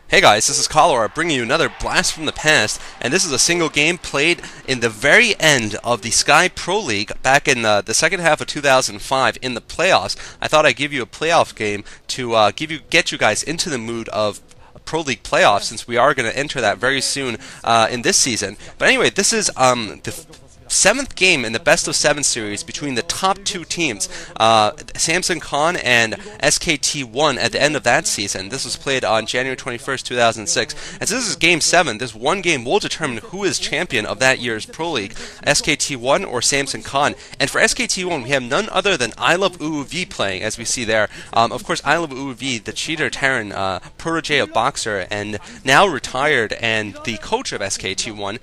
Hey guys, this is Cholera bringing you another blast from the past, and this is a single game played in the very end of the Sky Pro League back in the second half of 2005 in the playoffs. I thought I'd give you a playoff game to get you guys into the mood of Pro League playoffs, since we are going to enter that very soon in this season. But anyway, this is the seventh game in the best of seven series between the top two teams, Samsung Khan and STK1 at the end of that season. This was played on January 21st, 2006. And so this is game 7. This one game will determine who is champion of that year's Pro League, STK1 or Samsung Khan. And for STK1, we have none other than ILoveOOv playing, as we see there. Of course, ILoveOOv, the cheater Terran, protege of Boxer, and now retired, and the coach of STK1,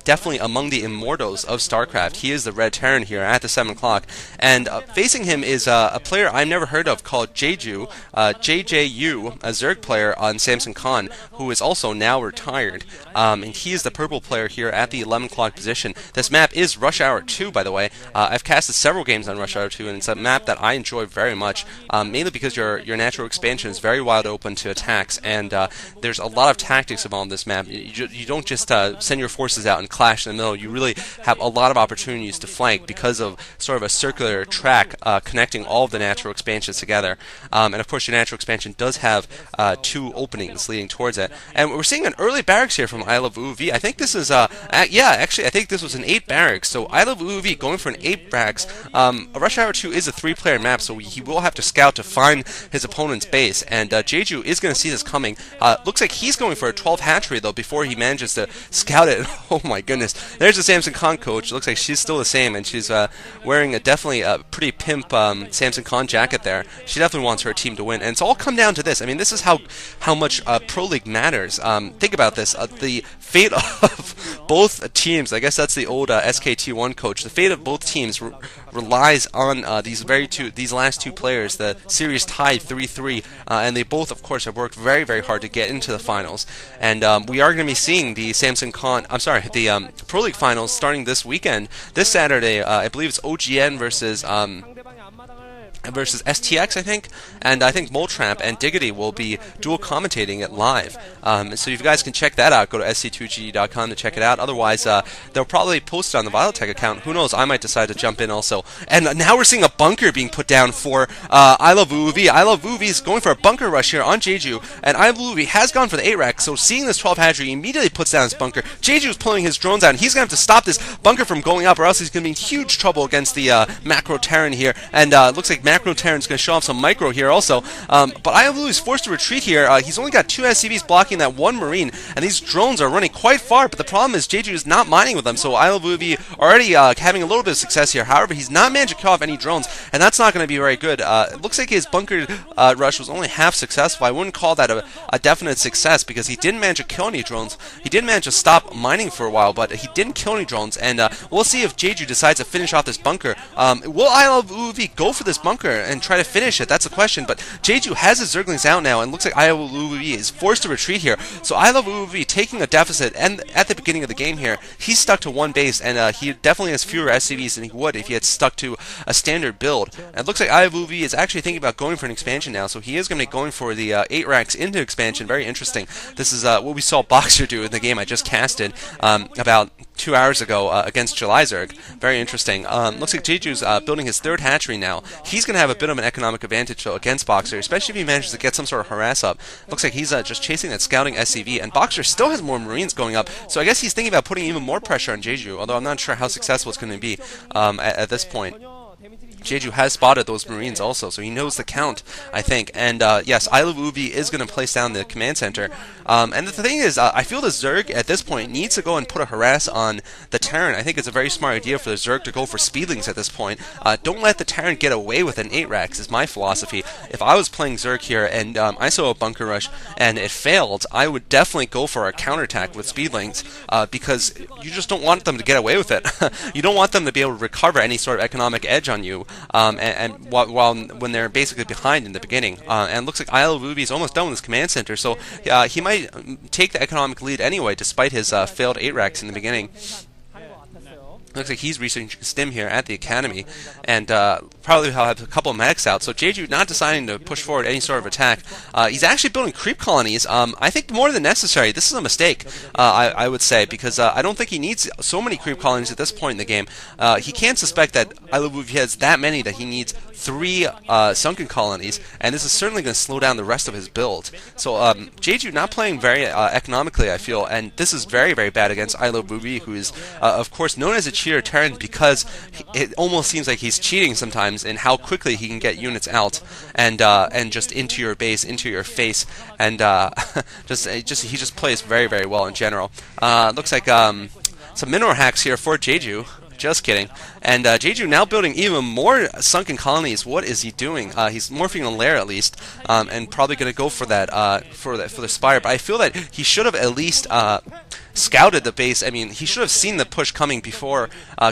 definitely among the immortals of StarCraft. He is the Red Terran here at the 7 o'clock. And facing him is a player I've never heard of called JJU, a Zerg player on Samsung Khan, who is also now retired. And he is the purple player here at the 11 o'clock position. This map is Rush Hour 2, by the way. I've casted several games on Rush Hour 2, and it's a map that I enjoy very much, mainly because your natural expansion is very wide open to attacks, and there's a lot of tactics involved in this map. You don't just send your forces out and clash in the middle. You really have a lot of opportunities to flank because of sort of a circular track connecting all of the natural expansions together. And of course, your natural expansion does have two openings leading towards it. And we're seeing an early barracks here from ILoveOOv. I think this is actually, I think this was an 8 barracks. So ILoveOOv going for an 8 barracks. Rush Hour 2 is a 3-player map, so he will have to scout to find his opponent's base. And Jeju is going to see this coming. Looks like he's going for a 12 hatchery though before he manages to scout it. Oh my goodness! There's the Samsung Khan coach. It looks like she's still the same, and she's wearing definitely a pretty pimp Samsung Khan jacket there. She definitely wants her team to win, and it's all come down to this. I mean, this is how much Pro League matters. Think about this: the fate of both teams. I guess that's the old STK1 coach. The fate of both teams relies on these last two players. The series tied 3-3, and they both, of course, have worked very, very hard to get into the finals. And we are going to be seeing the the Pro League finals starting this weekend, this Saturday. I believe it's OGN versus STX, I think, and I think Moletrap and Diggity will be dual commentating it live. So you guys can check that out. Go to sc2g.com to check it out. Otherwise, they'll probably post it on the Violetak account. Who knows? I might decide to jump in also. And now we're seeing a bunker being put down for ILoveOOv. ILoveOOv is going for a bunker rush here on Jeju, and ILoveOOv has gone for the 8 rack. So seeing this 12 hatchery, he immediately puts down his bunker. Jeju is pulling his drones out, and he's going to have to stop this bunker from going up, or else he's going to be in huge trouble against the macro Terran here. And looks like Macro Terran's going to show off some micro here also. But ILoveOOv is forced to retreat here. He's only got 2 SCVs blocking that 1 Marine, and these drones are running quite far. But the problem is Jeju is not mining with them, so ILoveOOv already having a little bit of success here. However, he's not managed to kill off any drones, and that's not going to be very good. It looks like his bunker rush was only half successful. I wouldn't call that a definite success, because he didn't manage to kill any drones. He did manage to stop mining for a while, but he didn't kill any drones, and we'll see if Jeju decides to finish off this bunker. Will ILoveOOv go for this bunker and try to finish it? That's the question. But Jeju has his Zerglings out now, and looks like ILoveOOv is forced to retreat here. So ILoveOOv taking a deficit, and at the beginning of the game here, he's stuck to 1 base, and he definitely has fewer SCVs than he would if he had stuck to a standard build. And it looks like ILoveOOv is actually thinking about going for an expansion now, so he is going to be going for the 8 racks into expansion. Very interesting. This is what we saw Boxer do in the game I just casted about 2 hours ago against July Zerg. Very interesting. Looks like Jeju's building his 3rd hatchery now. He's going to have a bit of an economic advantage though against Boxer, especially if he manages to get some sort of harass up. Looks like he's just chasing that scouting SCV, and Boxer still has more Marines going up, so I guess he's thinking about putting even more pressure on Jeju, although I'm not sure how successful it's going to be at this point. Jeju has spotted those Marines also, so he knows the count, I think. And yes, ILoveOOv is going to place down the command center. And the thing is, I feel the Zerg at this point needs to go and put a harass on the Terran. I think it's a very smart idea for the Zerg to go for speedlings at this point. Don't let the Terran get away with an 8 racks is my philosophy. If I was playing Zerg here and I saw a bunker rush and it failed, I would definitely go for a counterattack with speedlings, because you just don't want them to get away with it. You don't want them to be able to recover any sort of economic edge on you. When they're basically behind in the beginning. And looks like ILoveOOv is almost done with his command center, so he might take the economic lead anyway, despite his failed 8 racks in the beginning. Looks like he's researching Stim here at the Academy, and probably he'll have a couple of mechs out. So Jeju not deciding to push forward any sort of attack. He's actually building creep colonies. I think more than necessary. This is a mistake, I would say, because I don't think he needs so many creep colonies at this point in the game. He can't suspect that ILoveOOv has that many that he needs 3 sunken colonies, and this is certainly going to slow down the rest of his build. So Jeju not playing very economically, I feel, and this is very, very bad against ILoveOOv, who is, of course, known as a cheater Terran, because it almost seems like he's cheating sometimes in how quickly he can get units out and just into your base, into your face, and he just plays very, very well in general. Looks like some mineral hacks here for Jeju. Just kidding. And Jeju now building even more sunken colonies. What is he doing? He's morphing a lair at least, and probably going to go for that for the spire. But I feel that he should have at least scouted the base. I mean, he should have seen the push coming before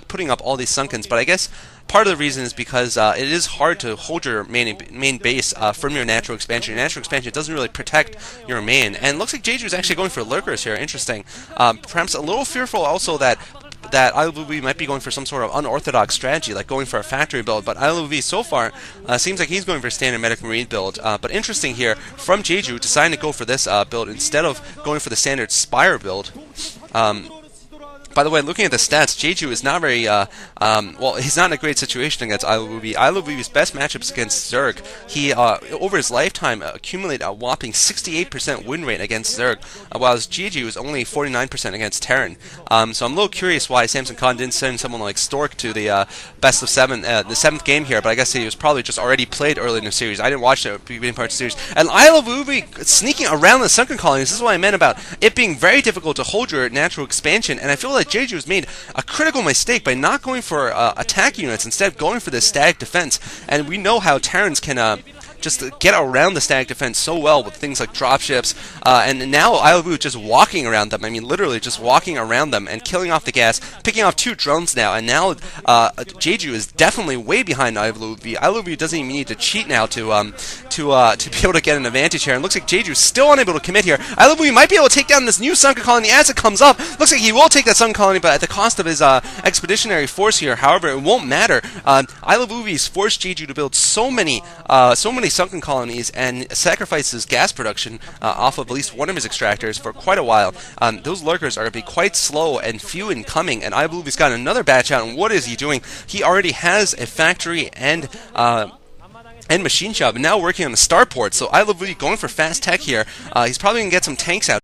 putting up all these sunkens. But I guess part of the reason is because it is hard to hold your main base from your natural expansion. Your natural expansion doesn't really protect your main. And it looks like Jeju is actually going for lurkers here. Interesting. Perhaps a little fearful also that ILoveOOv might be going for some sort of unorthodox strategy, like going for a factory build, but ILoveOOv so far seems like he's going for a standard medic marine build. But interesting here from Jeju deciding to go for this build instead of going for the standard spire build. By the way, looking at the stats, Jeju is not very, well, he's not in a great situation against ILoveOOv. ILoveOOv's best matchups against Zerg, he, over his lifetime, accumulated a whopping 68% win rate against Zerg, while Jeju is only 49% against Terran. So I'm a little curious why Samsung Khan didn't send someone like Stork to the best of 7, the 7th game here, but I guess he was probably just already played early in the series. I didn't watch the beginning part of the series. And ILoveOOv sneaking around the sunken colonies, this is what I meant about it being very difficult to hold your natural expansion, and I feel like Jeju has made a critical mistake by not going for attack units, instead of going for the static defense. And we know how Terrans can just get around the static defense so well with things like dropships, and now ILoveOOv just walking around them. I mean, literally just walking around them and killing off the gas, picking off 2 drones now, and now Jeju is definitely way behind ILoveOOv. ILoveOOv doesn't even need to cheat now to be able to get an advantage here. And looks like Jeju is still unable to commit here. ILoveOOv might be able to take down this new sunken colony as it comes up. Looks like he will take that sunken colony, but at the cost of his expeditionary force here. However, it won't matter. ILoveOOv's forced Jeju to build so many sunken colonies and sacrifices gas production off of at least one of his extractors for quite a while. Those lurkers are going to be quite slow and few in coming, and ILoveOOv's got another batch out, and what is he doing? He already has a factory and machine shop, and now working on the starport. So ILoveOOv going for fast tech here. He's probably going to get some tanks out.